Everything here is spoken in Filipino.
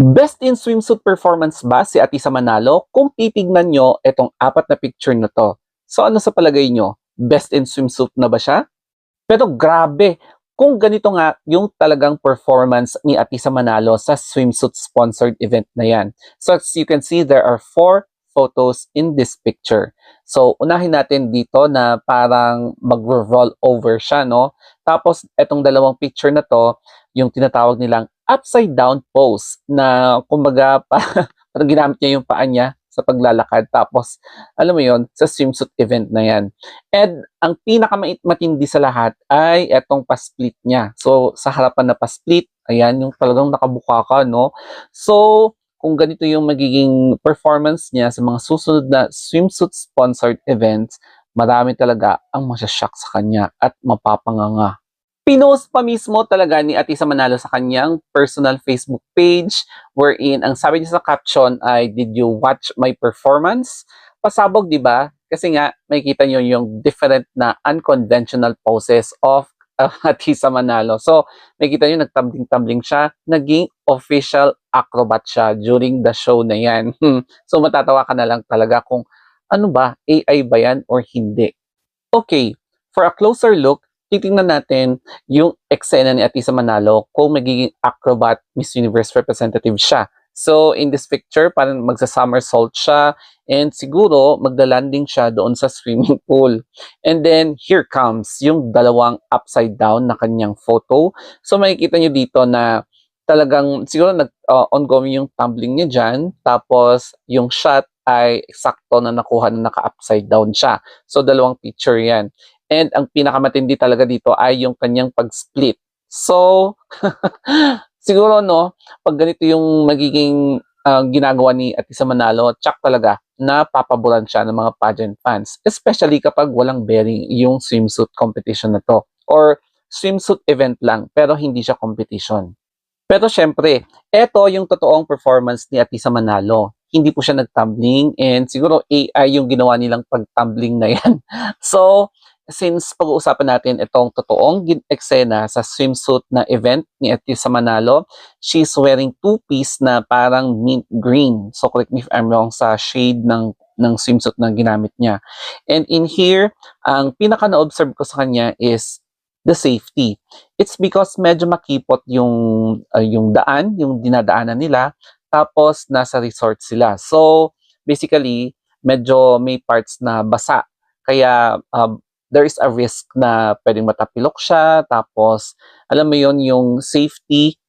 Best in swimsuit performance ba si Atisa Manalo kung titignan nyo itong apat na picture na to? So ano sa palagay nyo? Best in swimsuit na ba siya? Pero grabe, kung ganito nga yung talagang performance ni Atisa Manalo sa swimsuit sponsored event na yan. So as you can see, there are 4 photos in this picture. So unahin natin dito na parang mag-roll over siya, no? Tapos itong dalawang picture na to, yung tinatawag nilang upside down pose na kumbaga parang ginamit niya yung paa niya sa paglalakad. Tapos alam mo yon sa swimsuit event na yan. And ang pinakamatindi sa lahat ay etong pa-split niya. So, sa harapan na pa-split, ayan, yung talagang nakabuka ka, no? So, kung ganito yung magiging performance niya sa mga susunod na swimsuit-sponsored events, marami talaga ang masyashock sa kanya at mapapanganga. Pinost pa mismo talaga ni Atisa Manalo sa kanyang personal Facebook page wherein ang sabi niya sa caption ay, "Did you watch my performance?" Pasabog, di ba? Kasi nga, makikita niyo yung different na unconventional poses of Atisa Manalo. So, makikita niyo nagtumbling-tumbling siya, naging official acrobat siya during the show na yan. So, matatawa ka na lang talaga kung ano ba, AI ba yan or hindi. Okay, for a closer look, titingnan natin yung eksena ni Atisa Manalo kung magiging acrobat Miss Universe representative siya. So, in this picture, parang magsa-somersault siya and siguro magda-landing siya doon sa swimming pool. And then, here comes yung dalawang upside down na kanyang photo. So, makikita nyo dito na talagang siguro ongoing yung tumbling niya dyan. Tapos, yung shot ay eksakto na nakuha na naka-upside down siya. So, dalawang picture yan. And ang pinakamatindi talaga dito ay yung kanyang pag-split. So, siguro no, pag ganito yung magiging ginagawa ni Atisa Manalo, tsak talaga na papaboran siya ng mga pageant fans. Especially kapag walang bearing yung swimsuit competition na to. Or swimsuit event lang, pero hindi siya competition. Pero syempre, eto yung totoong performance ni Atisa Manalo. Hindi po siya nag-tumbling and siguro AI yung ginawa nilang pag-tumbling na yan. So, since pag-uusapan natin itong totoong eksena sa swimsuit na event ni Atisa Manalo, she's wearing two-piece na parang mint green. So, correct me if I'm wrong sa shade ng swimsuit na ginamit niya. And in here, ang pinaka na-observe ko sa kanya is the safety. It's because medyo makipot yung daan, yung dinadaanan nila, tapos nasa resort sila. So, basically, medyo may parts na basa. Kaya, there is a risk na pwedeng matapilok siya, tapos, alam mo yon yung safety